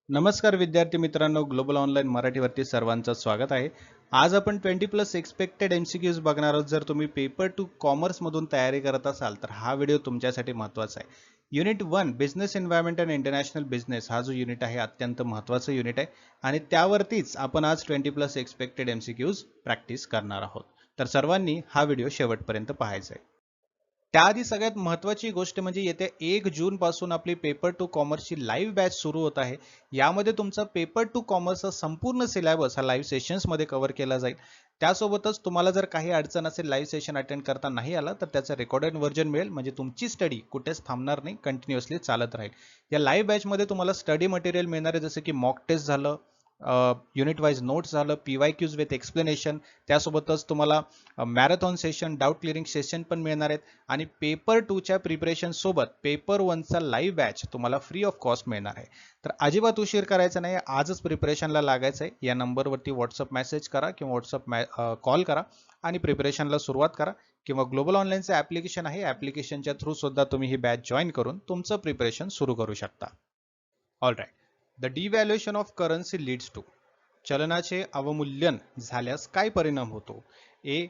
नमस्कार विद्यार्थी मित्रांनो, ग्लोबल ऑनलाईन मराठीवरती सर्वांचं स्वागत आहे. आज आपण 20+ एक्सपेक्टेड MCQs बघणार आहोत. जर तुम्ही पेपर टू कॉमर्समधून तयारी करत असाल तर हा व्हिडिओ तुमच्यासाठी महत्त्वाचा आहे. Unit 1 business environment and international business हा जो युनिट आहे अत्यंत महत्त्वाचा युनिट आहे आणि त्यावरतीच आपण आज 20+ एक्सपेक्टेड MCQs प्रॅक्टिस करणार आहोत. तर सर्वांनी हा व्हिडिओ शेवटपर्यंत पाहायचा आहे. त्याआधी सगळ्यात महत्त्वाची गोष्ट म्हणजे येत्या 1 जून पासून आपली पेपर टू कॉमर्सची लाईव्ह बॅच सुरू होत आहे. यामध्ये तुमचा पेपर टू कॉमर्सचा संपूर्ण सिलेबस हा लाईव्ह सेशन्समध्ये कव्हर केला जाईल. त्यासोबतच तुम्हाला जर काही अडचण असेल, लाईव्ह सेशन अटेंड करता नाही आला तर त्याचं रेकॉर्डेड व्हर्जन मिळेल. म्हणजे तुमची स्टडी कुठेच थांबणार नाही, कंटिन्युअसली चालत राहील. या लाईव्ह बॅचमध्ये तुम्हाला स्टडी मटेरियल मिळणार आहे, जसं की मॉक टेस्ट झालं, युनिट वाईज नोट्स झालं, PYQs विथ एक्सप्लेनेशन, त्यासोबतच तुम्हाला marathon session, doubt clearing session पण मिळणार आहेत आणि पेपर 2च्या प्रिपरेशन सोबत पेपर 1चा लाईव्ह बॅच तुम्हाला फ्री ऑफ कॉस्ट मिळणार आहे. तर अजिबात उशीर करायचा नाही, आजच प्रिपरेशनला लागायचं आहे. या नंबरवरती व्हॉट्सअप मेसेज करा किंवा व्हॉट्सअप कॉल करा आणि प्रिपरेशनला सुरुवात करा. किंवा ग्लोबल ऑनलाईनचं ॲप्लिकेशन आहे, ॲप्लिकेशनच्या थ्रू सुद्धा तुम्ही ही बॅच जॉईन करून तुमचं प्रिपरेशन सुरू करू शकता. All right. The devaluation of currency leads to, चलनाचे अवमूल्यन झाल्यास काय परिणाम होतो? A,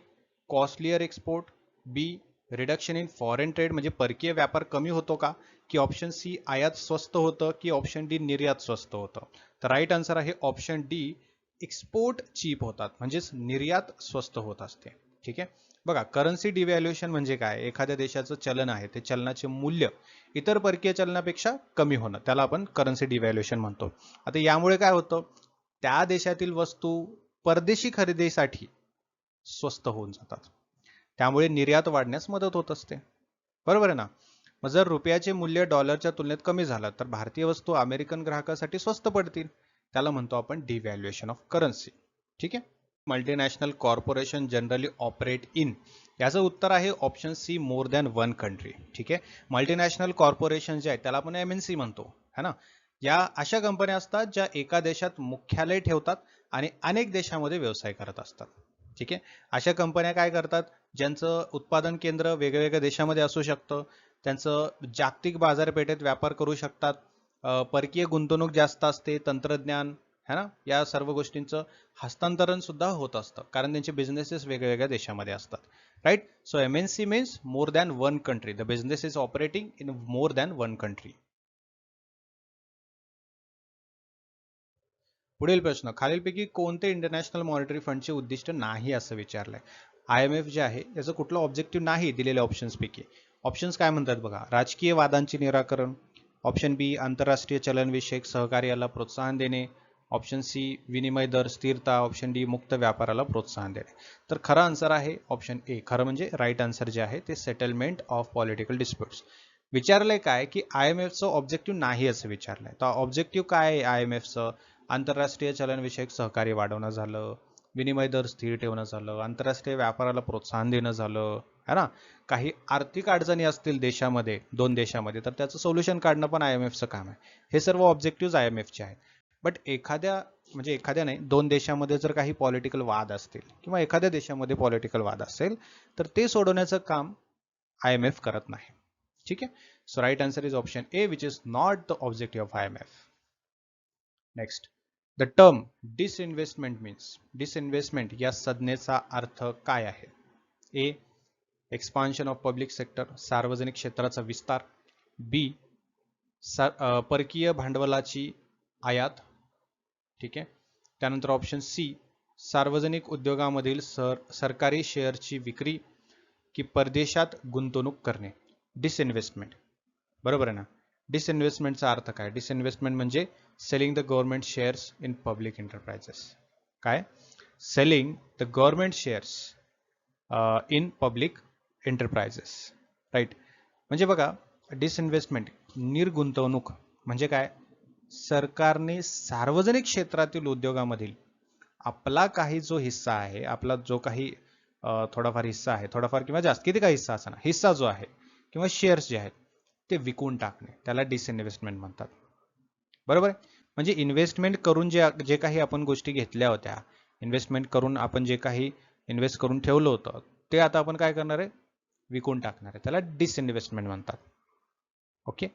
costlier export. B, reduction in foreign trade, म्हणजे परकीय व्यापार कमी होतो का? की ऑप्शन सी, आयात स्वस्त होतं, की ऑप्शन डी, निर्यात स्वस्त होतं? तर राईट आन्सर आहे ऑप्शन डी, एक्सपोर्ट चीप होतात, म्हणजेच निर्यात स्वस्त होत असते. ठीक आहे. बघा, करन्सी डिव्हॅल्युएशन म्हणजे काय? एखाद्या देशाचं चलन आहे, ते चलनाचे मूल्य इतर परकीय चलनापेक्षा कमी होणं, त्याला आपण करन्सी डिव्हॅल्युएशन म्हणतो. आता यामुळे काय होतं? त्या देशातील वस्तू परदेशी खरेदीसाठी स्वस्त होऊन जातात. त्यामुळे निर्यात वाढण्यास मदत होत असते. बरोबर आहे ना? मग जर रुपयाचे मूल्य डॉलरच्या तुलनेत कमी झालं तर भारतीय वस्तू अमेरिकन ग्राहकासाठी स्वस्त पडतील. त्याला म्हणतो आपण डिव्हॅल्युएशन ऑफ करन्सी. ठीक आहे. Multinational corporation generally operate in, याचं उत्तर आहे option C, more than one country. ठीक आहे. मल्टीनॅशनल कॉर्पोरेशन जे आहे त्याला आपण MNC म्हणतो, है ना? या अशा कंपन्या असतात ज्या एका देशात मुख्यालय ठेवतात आणि अनेक देशामध्ये व्यवसाय करत असतात. ठीक आहे. अशा कंपन्या काय करतात? ज्यांचं उत्पादन केंद्र वेगवेगळ्या देशामध्ये असू शकतं, त्यांचं जागतिक बाजारपेठेत व्यापार करू शकतात, परकीय गुंतवणूक जास्त असते, तंत्रज्ञान, है ना, या सर्व गोष्टींचं हस्तांतरण सुद्धा होत असतं, कारण त्यांचे बिझनेसेस वेगवेगळ्या देशामध्ये असतात. Right. So MNC means more than one country. The business is operating in more than one country. पुढील प्रश्न, खालीलपैकी कोणते इंटरनॅशनल मॉनिटरी फंडचे उद्दिष्ट नाही असं विचारलंय? IMF जे आहे याचं कुठलं ऑब्जेक्टिव्ह नाही दिलेल्या ऑप्शन्स पैकी. ऑप्शन्स काय म्हणतात बघा? राजकीय वादांचे निराकरण. ऑप्शन बी, आंतरराष्ट्रीय चलनविषयक सहकार्याला प्रोत्साहन देणे. ऑप्शन सी, विनिमय दर स्थिरता. ऑप्शन डी, मुक्त व्यापाराला प्रोत्साहन देणे. तर खरं आन्सर आहे ऑप्शन ए. खरं म्हणजे राईट आन्सर जे आहे ते सेटलमेंट ऑफ पॉलिटिकल डिस्प्युट्स. विचारलंय काय की IMFचं ऑब्जेक्टिव्ह नाही असं विचारलंय. तर ऑब्जेक्टिव्ह काय आहे IMFचं? आंतरराष्ट्रीय चलनविषयक सहकार्य वाढवणं झालं, विनिमय दर स्थिर ठेवणं झालं, आंतरराष्ट्रीय व्यापाराला प्रोत्साहन देणं झालं, है ना? काही आर्थिक अडचणी असतील देशामध्ये, दोन देशामध्ये, तर त्याचं सोल्युशन काढणं पण IMFचं काम आहे. हे सर्व ऑब्जेक्टिव्ह IMFचे आहेत. बट एखाद्या नाही, दोन देशामध्ये जर काही पॉलिटिकल वाद असतील किंवा एखाद्या देशामध्ये पॉलिटिकल वाद असेल तर ते सोडवण्याचं काम IMF करत नाही. ठीक आहे. So right answer is option A, which is not the objective of IMF. Next. The term disinvestment means, disinvestment या संज्ञेचा अर्थ काय आहे? A, expansion of public sector, सार्वजनिक क्षेत्राचा विस्तार. बी, परकीय भांडवलाची आयात. ठीक आहे. त्यानंतर ऑप्शन सी, सार्वजनिक उद्योगामधील सरकारी शेअरची विक्री की परदेशात गुंतवणूक करणे. डिसइन्व्हेस्टमेंट. बरोबर आहे ना? डिसइन्व्हेस्टमेंटचा अर्थ काय? डिसइन्व्हेस्टमेंट म्हणजे selling the government shares in public enterprises. काय? Selling the government shares in public enterprises. Right. म्हणजे बघा, डिसइन्व्हेस्टमेंट, निर्गुंतवणूक म्हणजे काय? सरकारने सार्वजनिक क्षेत्रातील उद्योगामधील आपला काही जो हिस्सा आहे, आपला जो काही थोडाफार हिस्सा आहे, थोडाफार किंवा जास्त, किती काही हिस्सा असा ना, हिस्सा जो आहे किंवा शेअर्स जे आहेत ते विकून टाकणे, त्याला डिसइन्व्हेस्टमेंट म्हणतात. बरोबर आहे? म्हणजे इन्व्हेस्टमेंट करून जे काही आपण गोष्टी घेतल्या होत्या, इन्व्हेस्टमेंट करून आपण जे काही इन्व्हेस्ट करून ठेवलं होतं ते आता आपण काय करणार आहे? विकून टाकणार आहे, त्याला डिसइन्व्हेस्टमेंट म्हणतात. ओके.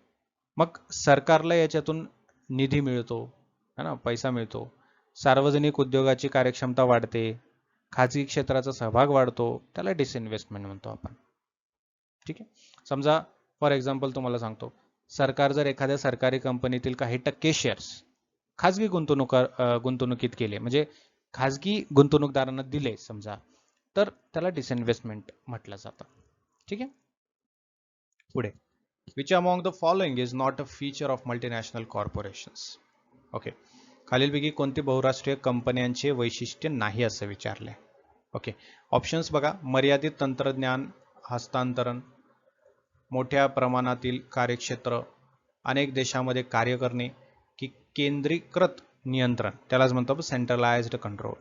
मग सरकारला याच्यातून निधी मिळतो, है ना, पैसा मिळतो, सार्वजनिक उद्योगाची कार्यक्षमता वाढते, खाजगी क्षेत्राचा सहभाग वाढतो, त्याला डिसइन्व्हेस्टमेंट म्हणतो आपण. ठीक आहे. समजा फॉर एक्झाम्पल तुम्हाला सांगतो, सरकार जर एखाद्या सरकारी कंपनीतील काही टक्के शेअर्स खाजगी गुंतवणुकीत केले, म्हणजे खाजगी गुंतवणूकदारांना दिले समजा, तर त्याला डिसइन्व्हेस्टमेंट म्हटलं जातं. ठीक आहे. पुढे, which among the following is not a feature of multinational corporations. Okay, खालीलपैकी कोणती बहुराष्ट्रीय कंपन्यांचे वैशिष्ट्य नाही असं विचारलंय. ओके, ऑप्शन्स बघा, मर्यादित तंत्रज्ञान हस्तांतरण, मोठ्या प्रमाणातील कार्यक्षेत्र, अनेक देशांमध्ये कार्य करणे, की केंद्रीकृत नियंत्रण, त्यालाच म्हणतो सेंट्रलाइज्ड कंट्रोल.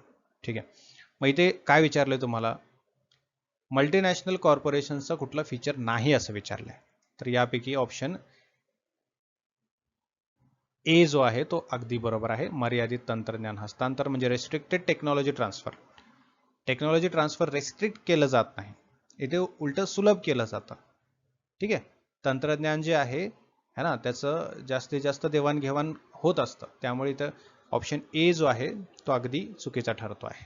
ठीक आहे. मग इथे काय विचारलंय तुम्हाला, मल्टीनॅशनल कॉर्पोरेशनचा कुठला फीचर नाही असं विचारलंय. तर यापैकी ऑप्शन ए जो आहे तो अगदी बरोबर आहे. मर्यादित तंत्रज्ञान हस्तांतर म्हणजे restricted technology transfer. Technology transfer restrict केलं जात नाही, इथे उलट सुलभ केलं जातं. ठीक आहे. तंत्रज्ञान जे आहे है ना, त्याचं जास्तीत जास्त देवाणघेवाण होत असतं, त्यामुळे इथं ऑप्शन ए जो आहे तो अगदी चुकीचा ठरतो आहे.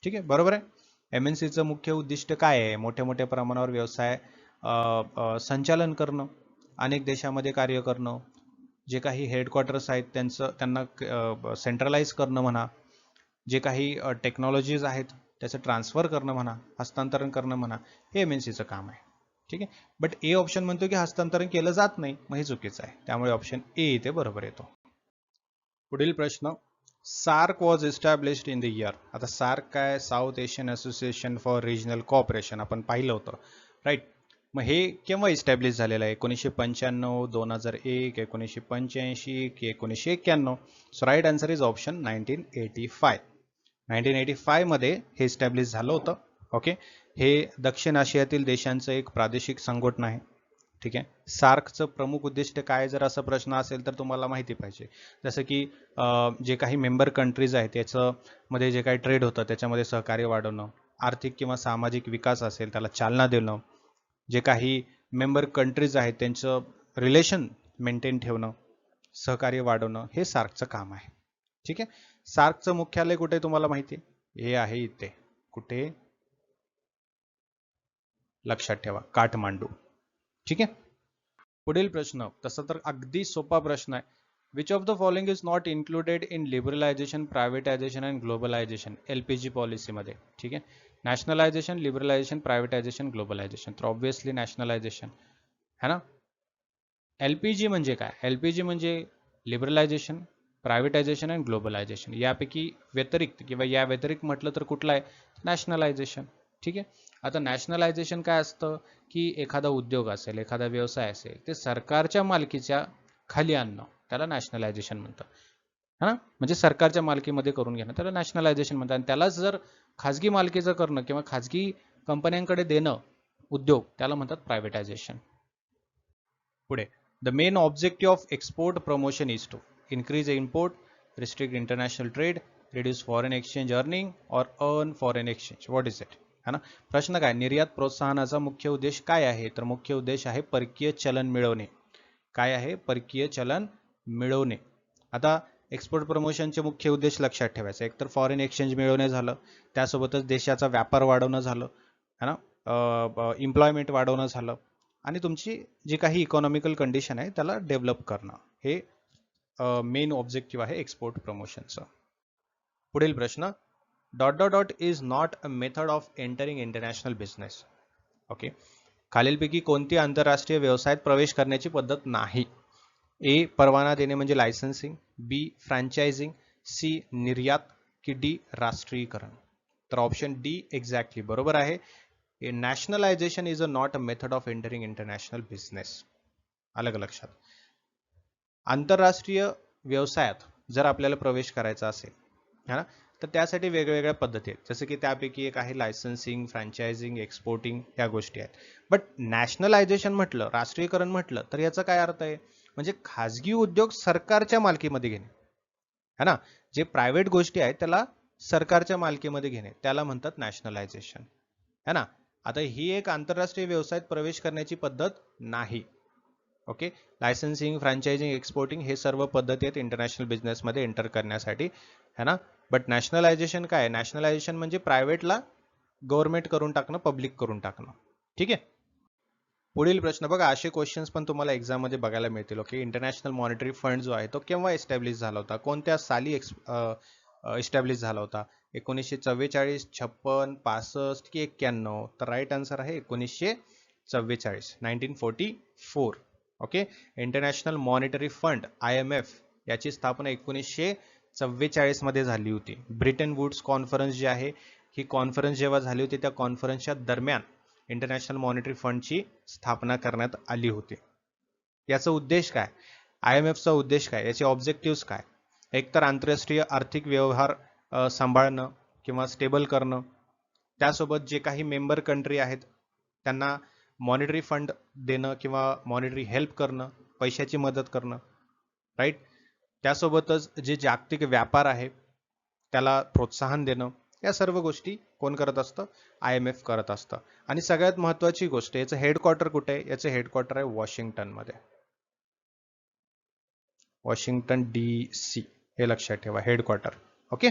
ठीक आहे, बरोबर आहे. MNCचं मुख्य उद्दिष्ट काय आहे? मोठ्या मोठ्या प्रमाणावर व्यवसाय संचालन करणं, अनेक देशामध्ये कार्य करणं, जे काही हेडक्वार्टर्स आहेत त्यांना सेंट्रलाइज करणं म्हणा, जे काही टेक्नॉलॉजीज आहेत त्याचं ट्रान्सफर करणं म्हणा, हस्तांतरण करणं म्हणा, हे MNCचं काम आहे. ठीक आहे. बट ए ऑप्शन म्हणतो की हस्तांतरण केलं जात नाही, मग हे चुकीचं आहे, त्यामुळे ऑप्शन ए इथे बरोबर येतो. पुढील प्रश्न, SAARC was established in the year. आता सार्क काय, South Asian Association for Regional Cooperation, आपण पाहिलं होतं राईट. मग हे केव्हा इस्टॅब्लिश झालेलं आहे? 1995, 2001, 1985 की 1991? So right answer is option 1985. 1985 मध्ये हे इस्टॅब्लिश झालं होतं. ओके, हे दक्षिण आशियातील देशांचं एक प्रादेशिक संघटना आहे. ठीक आहे. सार्कचं प्रमुख उद्दिष्ट काय, जर असा प्रश्न असेल तर तुम्हाला माहिती पाहिजे. जसं की जे काही मेंबर कंट्रीज आहेत त्याचं मध्ये जे काही ट्रेड होतं त्याच्यामध्ये सहकार्य वाढवणं, आर्थिक किंवा सामाजिक विकास असेल त्याला चालना देणं, जे काही मेंबर कंट्रीज आहेत त्यांचं रिलेशन मेंटेन ठेवणं, सहकार्य वाढवणं, हे सार्कचं काम आहे. ठीक आहे. सार्कचं मुख्यालय कुठे तुम्हाला माहिती आहे? हे आहे इथे. कुठे? लक्षात ठेवा, काठमांडू. ठीक आहे. पुढील प्रश्न तसं तर अगदी सोपा प्रश्न आहे. Which of the following is not included in liberalisation, privatisation and globalisation LPG पॉलिसीमध्ये? ठीक आहे. Nationalisation, liberalisation, privatisation, globalisation. तर ऑब्व्हियसली नॅशनलायझेशन है ना. LPG म्हणजे काय? LPG म्हणजे लिबरलायझेशन, प्रायव्हेटायझेशन अँड ग्लोबलायझेशन. यापैकी व्यतिरिक्त किंवा या व्यतिरिक्त म्हटलं तर कुठलं आहे? नॅशनलायझेशन. ठीक आहे. आता नॅशनलायझेशन काय असतं की एखादा उद्योग असेल, एखादा व्यवसाय असेल, ते सरकारच्या मालकीच्या खाली आणणं, त्याला नॅशनलायझेशन म्हणतं. हा, म्हणजे सरकारच्या मालकीमध्ये करून घेणं, त्याला नॅशनलायझेशन म्हणतात. आणि त्यालाच जर खाजगी मालकीचं करणं किंवा खाजगी कंपन्यांकडे देणं उद्योग, त्याला म्हणतात प्रायव्हेटायझेशन. पुढे, the main objective of export promotion is to increase import, restrict international trade, reduce foreign exchange earning or earn foreign exchange. What is it? है ना. प्रश्न काय, निर्यात प्रोत्साहनाचा मुख्य उद्देश काय आहे? तर मुख्य उद्देश आहे परकीय चलन मिळवणे. काय आहे? परकीय चलन मिळवणे. आता एक्सपोर्ट प्रमोशनचे मुख्य उद्देश लक्षात ठेवायचे, एक तर फॉरेन एक्सचेंज मिळवणे झालं, त्यासोबतच देशाचा व्यापार वाढवणं झालं, है ना, एम्प्लॉयमेंट वाढवणं झालं, आणि तुमची जी काही इकॉनॉमिकल कंडिशन आहे त्याला डेव्हलप करणं, हे मेन ऑब्जेक्टिव्ह आहे एक्सपोर्ट प्रमोशनचं. पुढील प्रश्न, dot dot dot is not a method of entering international business. Okay, खालीलपैकी कोणती आंतरराष्ट्रीय व्यवसायात प्रवेश करण्याची पद्धत नाही? ए, परवाना देणे म्हणजे लायसन्सिंग, बी, फ्रँचायझिंग, सी, निर्यात, की डी, राष्ट्रीयकरण? तर ऑप्शन डी एक्झॅक्टली बरोबर आहे. Nationalisation is a not a method of entering international business. अलग लक्षात. आंतरराष्ट्रीय व्यवसायात जर आपल्याला प्रवेश करायचा असेल है ना, तर त्यासाठी वेगवेगळ्या पद्धती आहेत, जसं की त्यापैकी एक आहे लायसन्सिंग, फ्रँचायझिंग, एक्सपोर्टिंग, ह्या गोष्टी आहेत. बट नॅशनलायझेशन म्हटलं, राष्ट्रीयकरण म्हटलं, तर याचा काय अर्थ आहे? म्हणजे खाजगी उद्योग सरकारच्या मालकीमध्ये घेणे, है ना. जे प्रायव्हेट गोष्टी आहेत त्याला सरकारच्या मालकीमध्ये घेणे, त्याला म्हणतात नॅशनलायझेशन, है ना. आता ही एक आंतरराष्ट्रीय व्यवसायात प्रवेश करण्याची पद्धत नाही. ओके, लायसन्सिंग, फ्रँचायझिंग, एक्सपोर्टिंग हे सर्व पद्धती आहेत इंटरनॅशनल बिझनेसमध्ये एंटर करण्यासाठी, है ना. बट नॅशनलायझेशन काय आहे? नॅशनलायझेशन म्हणजे प्रायव्हेटला गव्हर्नमेंट करून टाकणं, पब्लिक करून टाकणं. ठीक आहे. पुढील प्रश्न बघा, असे क्वेश्चन्स पण तुम्हाला एक्झाम मध्ये बघायला मिळतील. ओके, इंटरनॅशनल मॉनिटरी फंड जो आहे तो केव्हा एस्टॅब्लिश झाला होता, कोणत्या साली एस्टॅब्लिश झाला होता? 1944, 56, 65 की 91? तर राईट आन्सर आहे 1944, 1944. Okay, international monetary fund IMF याची स्थापना 1944 मध्ये झाली होती. ब्रिटन वुड्स कॉन्फरन्स जी आहे, ही कॉन्फरन्स जेव्हा झाली होती त्या कॉन्फरन्सच्या दरम्यान इंटरनॅशनल मॉनिटरी फंडची स्थापना करण्यात आली होती. याचा उद्देश काय? IMFचा उद्देश काय? याचे ऑब्जेक्टिव्ह काय? एकतर आंतरराष्ट्रीय आर्थिक व्यवहार सांभाळणं किंवा स्टेबल करणं, त्यासोबत जे काही मेंबर कंट्री आहेत त्यांना मॉनिटरी फंड देणं किंवा मॉनिटरी हेल्प करणं, पैशाची मदत करणं, राईट. त्यासोबतच जे जागतिक व्यापार आहे त्याला प्रोत्साहन देणं, या सर्व गोष्टी कोण करत असतं? IMF करत असतं. आणि सगळ्यात महत्वाची गोष्ट, याचं हेडक्वार्टर कुठे आहे? याचं हेडक्वार्टर आहे वॉशिंग्टन मध्ये, वॉशिंग्टन DC, हे लक्षात ठेवा, हेडक्वार्टर. ओके.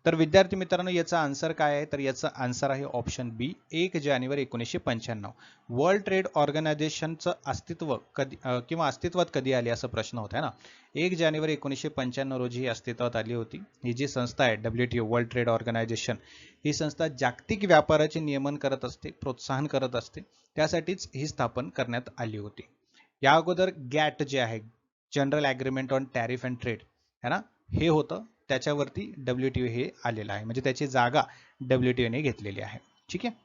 तर विद्यार्थी मित्रांनो, याचा आन्सर काय आहे? तर याचा आन्सर आहे ऑप्शन बी, 1 जानेवारी 1995. वर्ल्ड ट्रेड ऑर्गनायझेशनचं अस्तित्व कधी किंवा अस्तित्वात कधी आली असं प्रश्न होता ना. 1 जानेवारी 1995 रोजी ही अस्तित्वात आली होती. ही जी संस्था आहे WTO, वर्ल्ड ट्रेड ऑर्गनायझेशन, ही संस्था जागतिक व्यापाराचे नियमन करत असते, प्रोत्साहन करत असते, त्यासाठीच ही स्थापन करण्यात आली होती. या अगोदर गॅट जे आहे, general agreement on tariff and trade, है ना, हे होतं, त्याच्यावरती WTO हे आलेलं आहे, म्हणजे त्याची जागा WTO ने घेतलेली आहे. ठीक आहे.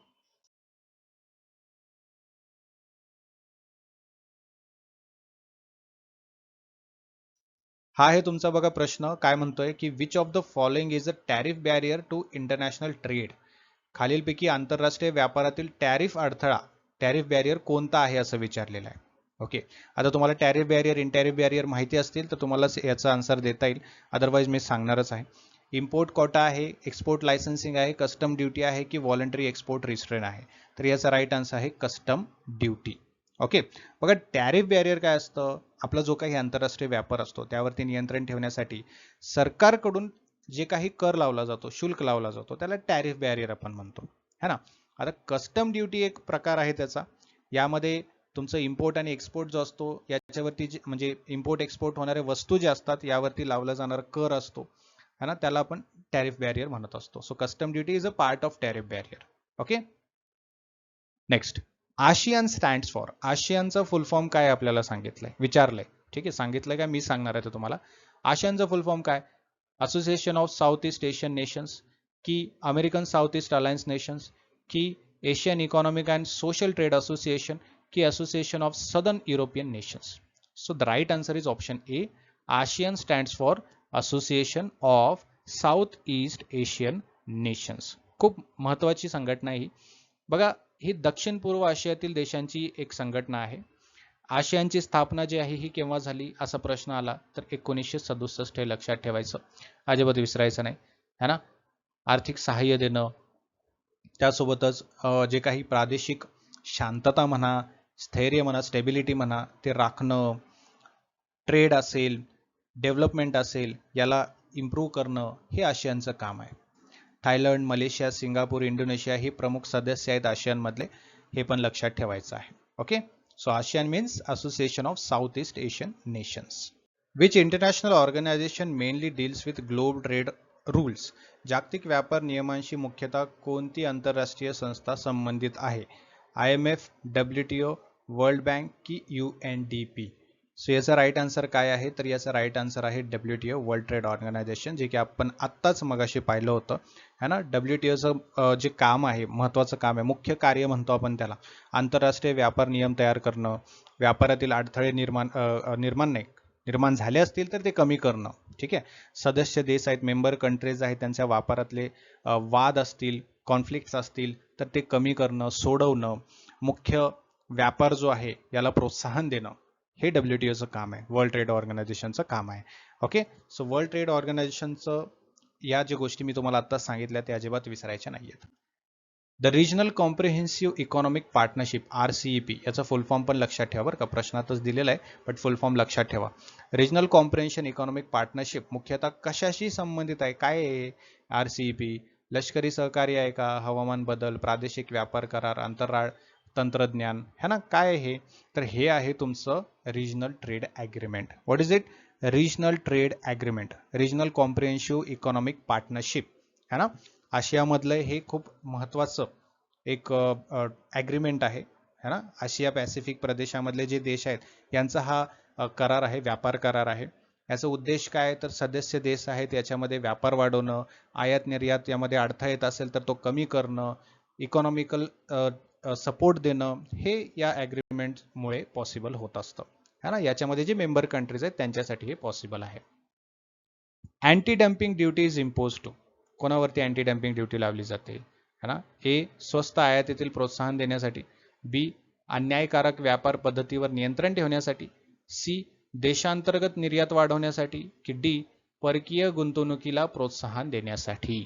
हा आहे तुमचा बघा प्रश्न, काय म्हणतोय की which of the following is a tariff barrier to international trade? खालीलपैकी आंतरराष्ट्रीय व्यापारातील टॅरिफ अडथळा, टॅरिफ बॅरियर कोणता आहे असं विचारलेलं आहे. ओके, आता तुम्हाला टॅरिफ बॅरियर, इनटॅरिफ बॅरियर माहिती असतील तर तुम्हाला याचा आन्सर देता येईल, अदरवाईज मी सांगणारच आहे. इम्पोर्ट कोटा आहे, एक्सपोर्ट लायसन्सिंग आहे, कस्टम ड्युटी आहे की व्हॉलंटरी एक्सपोर्ट रिस्ट्रेन आहे? तर याचा राईट आन्सर आहे कस्टम ड्युटी. ओके, बघा टॅरिफ बॅरियर काय असतं? आपला जो काही आंतरराष्ट्रीय व्यापार असतो त्यावरती नियंत्रण ठेवण्यासाठी सरकारकडून जे काही कर लावला जातो, शुल्क लावला जातो, त्याला टॅरिफ बॅरियर आपण म्हणतो, है ना. आता कस्टम ड्युटी एक प्रकार आहे त्याचा, यामध्ये तुमचं इम्पोर्ट आणि एक्सपोर्ट जो असतो याच्यावरती म्हणजे इम्पोर्ट एक्सपोर्ट होणारे वस्तू जे असतात यावरती लावला जाणारा कर असतो, है ना, त्याला आपण टॅरिफ बॅरियर म्हणत असतो. So custom duty is a part of tariff barrier. Okay, next, ASEAN stands for, आशियानचा फुल फॉर्म काय आपल्याला सांगितलंय, विचारलंय. ठीक आहे, सांगितलंय का, मी सांगणार आहे तुम्हाला. आशियानचा फुल फॉर्म काय? Association of South East Asian nations, की American South East alliance nations, की Asian economic and social trade association, की association of southern European nations? So the right answer is option A, ASEAN stands for association of South East Asian nations. खूप महत्वाची संघटना ही. बघा, ही दक्षिण पूर्व आशियातील देशांची एक संघटना आहे. आशियानची स्थापना जी आहे ही केव्हा झाली असा प्रश्न आला तर 1967 हे लक्षात ठेवायचं, अजिबात विसरायचं नाही, है ना. आर्थिक सहाय्य देणं, त्यासोबतच जे काही प्रादेशिक शांतता म्हणा, स्थैर्य म्हणा, स्टेबिलिटी म्हणा, ते राखणं, ट्रेड असेल, डेव्हलपमेंट असेल, याला इम्प्रूव्ह करणं, हे आशियानचं काम आहे. थायलंड, मलेशिया, सिंगापूर, इंडोनेशिया हे प्रमुख सदस्य आहेत आशियानमधले, हे पण लक्षात ठेवायचं आहे. Okay, so ASEAN means Association of South East Asian Nations. Which international organisation mainly deals with globe trade rules? जागतिक व्यापार नियमांशी मुख्यतः कोणती आंतरराष्ट्रीय संस्था संबंधित आहे? IMF, WTO, वर्ल्ड बँक की UNDP? सो याचा राईट आन्सर काय आहे? तर याचा राईट आन्सर आहे WTO, वर्ल्ड ट्रेड ऑर्गनायझेशन, जे की आपण आत्ताच मगाशी पाहिलं होतं, है ना. WTOचं जे काम आहे, महत्त्वाचं काम आहे, मुख्य कार्य म्हणतो आपण त्याला, आंतरराष्ट्रीय व्यापार नियम तयार करणं, व्यापारातील अडथळे निर्माण झाले असतील तर ते कमी करणं. ठीक आहे, सदस्य देश आहेत, मेंबर कंट्रीज आहेत, त्यांच्या व्यापारातले वाद असतील, कॉन्फ्लिक्ट्स असतील तर ते कमी करणं, सोडवणं, मुख्य व्यापार जो आहे याला प्रोत्साहन देणं, हे WTOचं काम आहे, वर्ल्ड ट्रेड ऑर्गनायझेशनचं काम आहे. ओके, सो वर्ल्ड ट्रेड ऑर्गनायझेशनचं या ज्या गोष्टी मी तुम्हाला आता सांगितल्या त्या अजिबात विसरायच्या नाहीयेत. The regional comprehensive economic partnership RCEP याचा फुल फॉर्म पण लक्षात ठेवा बरं का, प्रश्नातच दिलेला आहे, बट फुल फॉर्म लक्षात ठेवा. रिजनल कॉम्प्रिहेन्शन इकॉनॉमिक पार्टनरशिप मुख्यतः कशाशी संबंधित आहे? काय आहे RCEP? लष्करी सहकार्य आहे का? हवामान बदल, प्रादेशिक व्यापार करार, अंतराळ तंत्रज्ञान, है ना? काय आहे हे? तर हे आहे तुमचं regional trade agreement. What is it? Regional trade agreement, regional comprehensive economic partnership, है ना? आशियामधलं हे खूप महत्त्वाचं एक ॲग्रीमेंट आहे, है ना? आशिया पॅसिफिक प्रदेशामधले जे देश आहेत यांचा हा करार आहे, व्यापार करार आहे. याचा उद्देश काय? तर सदस्य देश आहेत याच्यामध्ये व्यापार वाढवणं, आयात निर्यात यामध्ये अडथळा येत असेल तर तो कमी करणं, इकॉनॉमिकल सपोर्ट देणं, हे या ॲग्रीमेंटमुळे पॉसिबल होत असतं, है ना? याच्यामध्ये जे मेंबर कंट्रीज आहेत त्यांच्यासाठी हे पॉसिबल आहे. Anti dumping duty is impose to. कोणावरती अँटी डम्पिंग ड्युटी लावली जाते, है ना? ए. स्वस्त आयातीतील प्रोत्साहन देण्यासाठी. बी. अन्यायकारक व्यापार पद्धतीवर नियंत्रण ठेवण्यासाठी. सी. देशांतर्गत निर्यात वाढवण्यासाठी. की डी. परकीय गुंतवणुकीला प्रोत्साहन देण्यासाठी,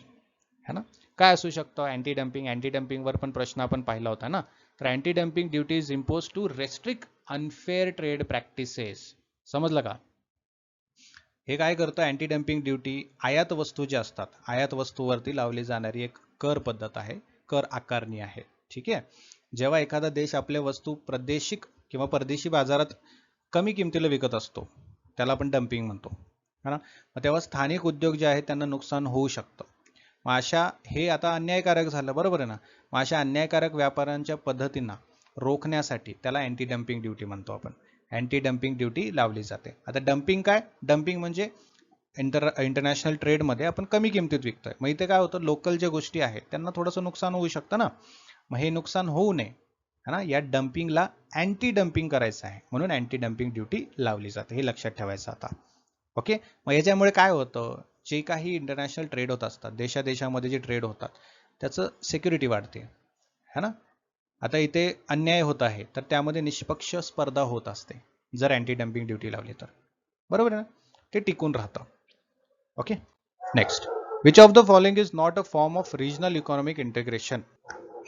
है ना? काय असू शकतं अँटी डम्पिंग? अँटी डम्पिंगवर पण प्रश्न आपण पाहिला होता ना. तर anti dumping duty is impose to restrict unfair trade practices. समजलं का? हे काय करतं अँटी डम्पिंग ड्युटी? आयात वस्तू ज्या असतात, आयात वस्तूवरती लावली जाणारी एक कर पद्धत आहे, कर आकारणी आहे. ठीक आहे. जेव्हा एखादा देश आपल्या वस्तू प्रादेशिक किंवा परदेशी बाजारात कमी किमतीला विकत असतो त्याला आपण डम्पिंग म्हणतो, है ना? मग तेव्हा स्थानिक उद्योग जे आहेत त्यांना नुकसान होऊ शकतं. मग अशा हे आता अन्यायकारक झालं, बरोबर आहे ना? मग अशा अन्यायकारक व्यापाऱ्यांच्या पद्धतींना रोखण्यासाठी त्याला अँटी डम्पिंग ड्युटी म्हणतो आपण. अँटी डम्पिंग ड्युटी लावली जाते. आता डम्पिंग काय? डम्पिंग म्हणजे इंटरनॅशनल ट्रेडमध्ये आपण कमी किमतीत विकतोय. मग इथे काय होतं, लोकल ज्या गोष्टी आहेत त्यांना थोडंसं नुकसान होऊ शकतं ना. मग हे नुकसान होऊ नये, है ना, या डम्पिंगला अँटी डम्पिंग करायचं आहे म्हणून अँटी डम्पिंग ड्युटी लावली जाते. हे लक्षात ठेवायचं आता. ओके. मग याच्यामुळे काय होतं, जे काही इंटरनॅशनल ट्रेड होत असतात, देशादेशामध्ये जे ट्रेड होतात त्याचं सिक्युरिटी वाढते, है ना? आता इथे अन्याय होत आहे तर त्यामध्ये निष्पक्ष स्पर्धा होत असते जर अँटी डम्पिंग ड्युटी लावली तर, बरोबर आहे ना? ते टिकून राहतं. Okay. Next, which of the following is not a form of regional economic integration?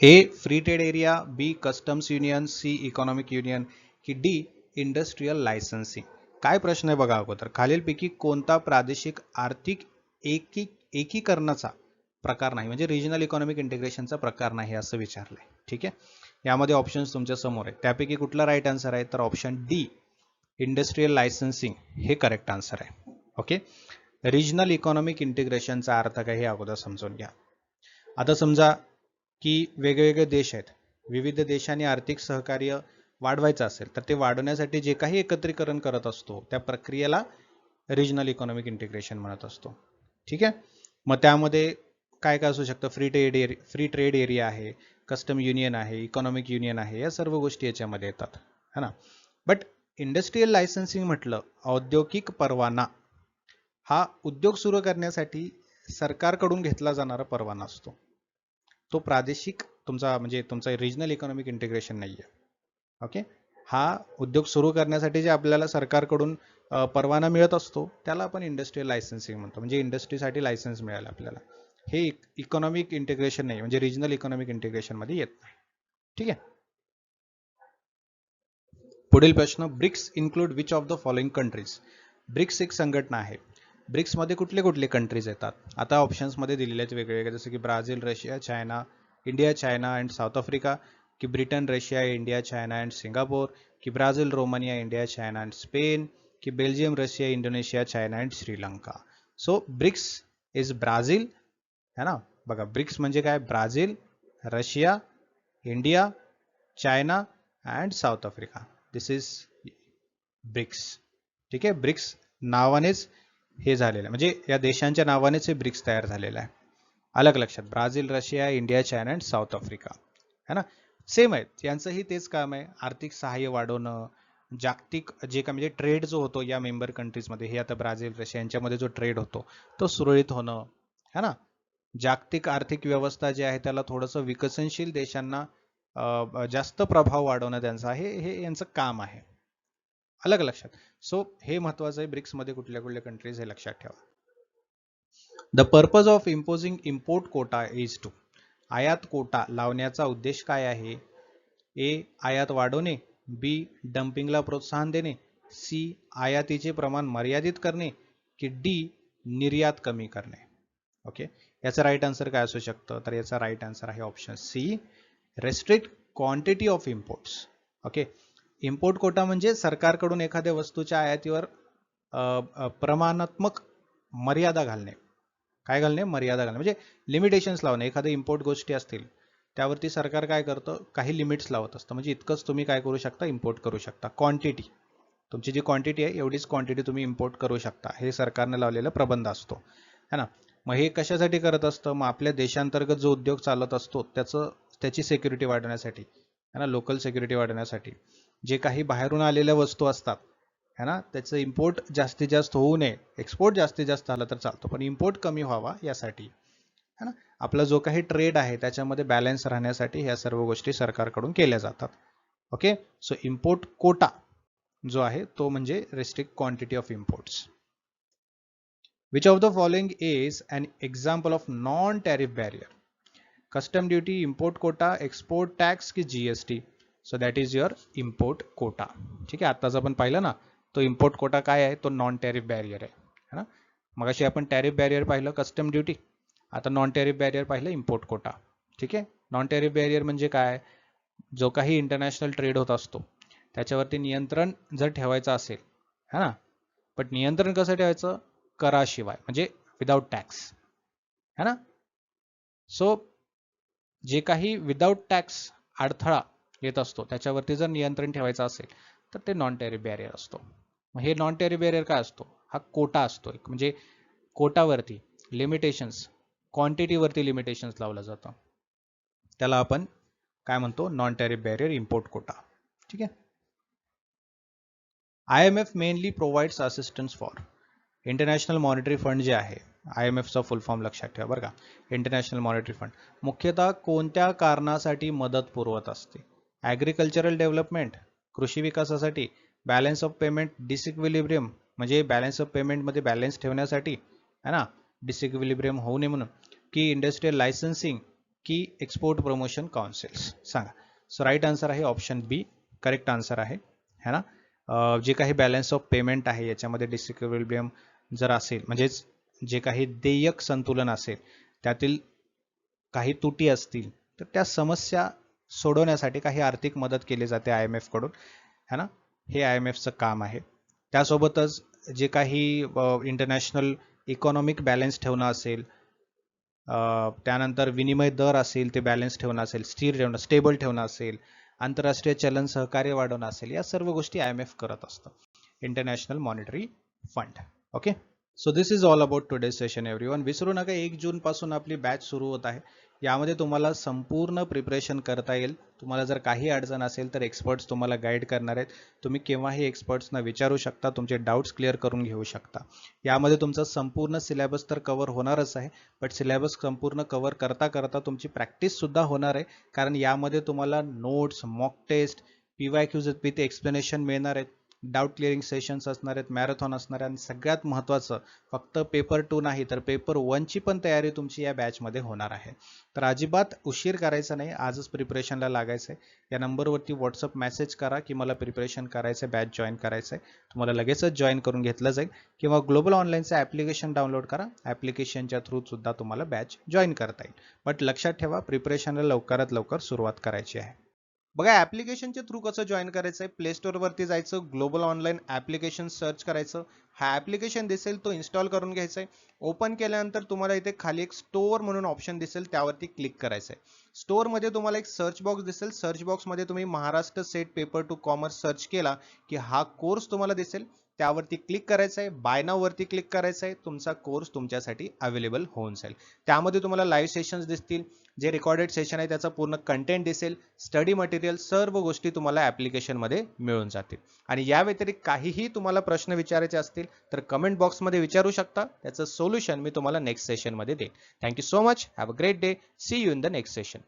A. Free trade area. B. Customs union. C. Economic union. की डी. Industrial licensing. काय प्रश्न आहे बघा अगोदर, खालीलपैकी कोणता प्रादेशिक आर्थिक एकीकरणाचा प्रकार नाही, म्हणजे रिजनल इकॉनॉमिक इंटिग्रेशनचा प्रकार नाही असं विचारलंय. ठीक आहे. यामध्ये ऑप्शन्स तुमच्या समोर आहेत, त्यापैकी कुठला राईट आन्सर आहे? तर ऑप्शन डी, इंडस्ट्रियल लायसन्सिंग, हे करेक्ट आन्सर आहे. ओके. रिजनल इकॉनॉमिक इंटिग्रेशनचा अर्थ काय हे अगोदर समजून घ्या. आता समजा की वेगवेगळे देश आहेत, विविध देशांनी आर्थिक सहकार्य वाढवायचं असेल तर ते वाढवण्यासाठी जे काही एकत्रीकरण करत असतो त्या प्रक्रियेला रिजनल इकॉनॉमिक इंटिग्रेशन म्हणत असतो. ठीक आहे. मग त्यामध्ये काय काय असू शकतं? फ्री ट्रेड एरिया आहे, कस्टम युनियन आहे, इकॉनॉमिक युनियन आहे, या सर्व गोष्टी याच्यामध्ये येतात, है ना? बट इंडस्ट्रियल लायसन्सिंग म्हटलं, औद्योगिक परवाना हा उद्योग सुरू करण्यासाठी सरकारकडून घेतला जाणारा परवाना असतो. तो प्रादेशिक तुमचा म्हणजे तुमचा रिजनल इकॉनॉमिक इंटिग्रेशन नाही आहे. ओके. हा उद्योग सुरू करण्यासाठी जे आपल्याला सरकारकडून परवाना मिळत असतो त्याला आपण इंडस्ट्रियल लायसन्सिंग म्हणतो, म्हणजे इंडस्ट्रीसाठी लायसन्स मिळालं आपल्याला. हे इकॉनॉमिक इंटिग्रेशन नाही, म्हणजे रिजनल इकॉनॉमिक इंटिग्रेशन मध्ये येत नाही. ठीक आहे. पुढील प्रश्न, BRICS include which of the following countries? BRICS एक संघटना आहे. ब्रिक्स मध्ये कुठले कुठले कंट्रीज येतात? आता ऑप्शन्स मध्ये दिलेले आहेत वेगवेगळे, जसे की Brazil, Russia, China, India, China and South Africa, की Britain, Russia, India, China and Singapore, की Brazil, Romania, India, China and Spain, की Belgium, Russia, Indonesia, China and Sri Lanka. So BRICS is Brazil, है ना? बघा, ब्रिक्स म्हणजे काय? Brazil, Russia, India, China and South Africa. This is BRICS. ठीक आहे. BRICS नावानेच हे झालेलं आहे, म्हणजे या देशांच्या नावानेच हे ब्रिक्स तयार झालेलं आहे. अलग लक्षात, Brazil, Russia, India, China and South Africa, है ना? सेम आहेत, यांचंही तेच काम आहे, आर्थिक सहाय्य वाढवणं, जागतिक जे काय म्हणजे ट्रेड जो होतो या मेंबर कंट्रीजमध्ये, हे आता ब्राझील, रशिया यांच्यामध्ये जो ट्रेड होतो तो सुरळीत होणं, है ना? जागतिक आर्थिक व्यवस्था जी आहे त्याला थोडंसं विकसनशील देशांना जास्त प्रभाव वाढवणं त्यांचं आहे, हे यांचं काम आहे. अलग लक्षात. सो हे महत्वाचं आहे, ब्रिक्स मध्ये कुठल्या कुठल्या कंट्रीज हे लक्षात ठेवा. The purpose of imposing import quota is to. आयात कोटा लावण्याचा उद्देश काय आहे? ए. आयात वाढवणे, बी. डम्पिंगला प्रोत्साहन देणे, सी. आयातीचे प्रमाण मर्यादित करणे, की डी. निर्यात कमी करणे. ओके, याचा राईट आन्सर काय असू शकतं? तर याचा राईट आन्सर आहे option C, restrict quantity of imports. Okay, import quota म्हणजे सरकारकडून एखाद्या वस्तूच्या आयातीवर प्रमाणात्मक मर्यादा घालणे. काय घालणे? मर्यादा घालणे म्हणजे लिमिटेशन्स लावणे. एखाद्या इम्पोर्ट गोष्टी असतील त्यावरती सरकार काय करतं? काही लिमिट्स लावत असतं. म्हणजे इतकंच तुम्ही काय करू शकता? इम्पोर्ट करू शकता. क्वांटिटी, तुमची जी क्वांटिटी आहे एवढीच क्वांटिटी तुम्ही इम्पोर्ट करू शकता. हे सरकारने लावलेला प्रबंध असतो, है ना. मग हे कशासाठी करत असतं? मग आपल्या देशांतर्गत जो उद्योग चालत असतो त्याची सिक्युरिटी वाढवण्यासाठी, है ना, लोकल सिक्युरिटी वाढवण्यासाठी. जे काही बाहेरून आलेल्या वस्तू असतात, है ना, त्याचं इम्पोर्ट जास्तीत जास्त होऊ नये. एक्सपोर्ट जास्तीत जास्त झाला तर चालतो, पण इम्पोर्ट कमी व्हावा यासाठी, है ना. आपला जो काही ट्रेड आहे त्याच्यामध्ये बॅलन्स राहण्यासाठी ह्या सर्व गोष्टी सरकारकडून केल्या जातात. ओके, सो इम्पोर्ट कोटा जो आहे तो म्हणजे restrict quantity of imports. Which of the following is an example of non tariff barrier? Custom duty, import quota, export tax की GST? So that is your import quota. ठीक आहे, आत्ताच आपण पाहिलं ना, तो इम्पोर्ट कोटा काय आहे? तो नॉन टॅरिफ बॅरियर आहे, है ना. मगाशी आपण टॅरिफ बॅरियर पाहिलं, कस्टम ड्युटी. आता नॉन टॅरिफ बॅरियर पाहिलं, इम्पोर्ट कोटा. ठीक आहे, नॉन टॅरिफ बॅरियर म्हणजे काय? जो काही इंटरनॅशनल ट्रेड होत असतो त्याच्यावरती नियंत्रण जर ठेवायचं असेल, है ना, पण नियंत्रण कसं ठेवायचं? कराशिवाय, म्हणजे विदाउट टॅक्स, है ना. सो जे काही विदाउट टॅक्स अडथळा येत असतो त्याच्यावरती जर नियंत्रण ठेवायचं असेल तर ते नॉन टॅरिफ बॅरियर असतो. मग हे नॉन टॅरिफ बॅरियर काय असतो? हा कोटा असतो. म्हणजे कोटावरती लिमिटेशन्स, क्वांटिटीवरती लिमिटेशन्स लावलं जातं, त्याला आपण काय म्हणतो? Non tariff barrier, import quota. ठीक आहे. IMF mainly provides assistance for. International monetary fund जे आहे, IMFचा फुल फॉर्म लक्षात ठेवा बरं का, इंटरनॅशनल मॉनिटरी फंड मुख्यतः कोणत्या कारणासाठी मदत पुरवत असते? ॲग्रिकल्चरल डेव्हलपमेंट, कृषी विकासासाठी, बॅलन्स ऑफ पेमेंट डिसइक्विलिब्रियम म्हणजे बॅलन्स ऑफ पेमेंटमध्ये बॅलन्स ठेवण्यासाठी, है ना, डिसइक्विलिब्रियम होऊ नये म्हणून, की इंडस्ट्रियल लायसन्सिंग, की एक्सपोर्ट प्रमोशन काउन्सिल्स? सांगा. सो राईट आन्सर आहे ऑप्शन बी, करेक्ट आन्सर आहे, है ना. जे काही बॅलन्स ऑफ पेमेंट आहे याच्यामध्ये डिसइक्विलिब्रियम जर असेल, म्हणजेच जे काही देयक संतुलन असेल त्यातील काही त्रुटी असतील तर त्या समस्या सोडवण्यासाठी काही आर्थिक मदत केली जाते IMF कडून, है ना. हे IMFचं काम आहे. त्यासोबतच जे काही इंटरनॅशनल इकॉनॉमिक बॅलन्स ठेवणं असेल, त्यानंतर विनिमय दर असेल ते बॅलन्स ठेवणं असेल, स्थिर ठेवणं, स्टेबल ठेवणं असेल, आंतरराष्ट्रीय चलन सहकार्य वाढवणं असेल, या सर्व गोष्टी IMF करत असतं, international monetary fund. Okay, so this is all about today session everyone. विसरू नका 1 जून पासून आपली बॅच सुरू होत आहे. यामध्ये तुम्हाला संपूर्ण प्रिपरेशन करता येईल. तुम्हाला जर काही अडचण असेल तर एक्सपर्ट्स तुम्हाला गाईड करणार आहेत. तुम्ही केव्हाही एक्सपर्ट्सना विचारू शकता, तुमचे डाऊट्स क्लिअर करून घेऊ शकता. यामध्ये तुमचा संपूर्ण सिलेबस तर कव्हर होणारच आहे, बट सिलेबस संपूर्ण कव्हर करता करता तुमची प्रॅक्टिस सुद्धा होणार आहे, कारण यामध्ये तुम्हाला notes, mock test, PYQs with explanation मिळणार आहेत, डाऊट क्लिअरिंग सेशन्स असणार आहेत, मॅरेथॉन असणार आहे, आणि सगळ्यात महत्त्वाचं फक्त पेपर 2 नाही तर पेपर 1ची पण तयारी तुमची या बॅचमध्ये होणार आहे. तर अजिबात उशीर करायचा नाही, आजच प्रिपरेशनला लागायचं आहे. या नंबरवरती व्हॉट्सअप मेसेज करा की मला प्रिपरेशन करायचं आहे, बॅच जॉईन करायचं आहे. तुम्हाला लगेचच जॉईन करून घेतलं जाईल, किंवा ग्लोबल ऑनलाईनचं ॲप्लिकेशन डाउनलोड करा. ॲप्लिकेशनच्या थ्रू सुद्धा तुम्हाला बॅच जॉईन करता येईल. बट लक्षात ठेवा, प्रिपरेशनला लवकरात लवकर सुरुवात करायची आहे. बघा, ॲप्लिकेशनच्या थ्रू कसं जॉईन करायचं आहे? प्ले स्टोअरवरती जायचं, ग्लोबल ऑनलाईन ॲप्लिकेशन सर्च करायचं, हा ॲप्लिकेशन दिसेल तो इन्स्टॉल करून घ्यायचा आहे. ओपन केल्यानंतर तुम्हाला इथे खाली एक स्टोअर म्हणून ऑप्शन दिसेल, त्यावरती क्लिक करायचं आहे. स्टोअरमध्ये तुम्हाला एक सर्च बॉक्स दिसेल, सर्च बॉक्समध्ये तुम्ही Maharashtra set paper two commerce search केला की हा कोर्स तुम्हाला दिसेल, त्यावरती क्लिक करायचं आहे. बाय नाव वरती क्लिक करायचं आहे. तुमचा कोर्स तुमच्यासाठी अवेलेबल होऊन जाईल. त्यामध्ये तुम्हाला लाईव्ह सेशन्स दिसतील, जे रेकॉर्डेड सेशन आहे त्याचा पूर्ण कंटेंट दिसेल, स्टडी मटेरियल, सर्व गोष्टी तुम्हाला ॲप्लिकेशनमध्ये मिळून जातील. आणि या व्यतिरिक्त काहीही तुम्हाला प्रश्न विचारायचे असतील तर कमेंट बॉक्समध्ये विचारू शकता. त्याचं सोल्युशन मी तुम्हाला नेक्स्ट सेशनमध्ये देईन. Thank you so much. Have a great day. See you in the next session.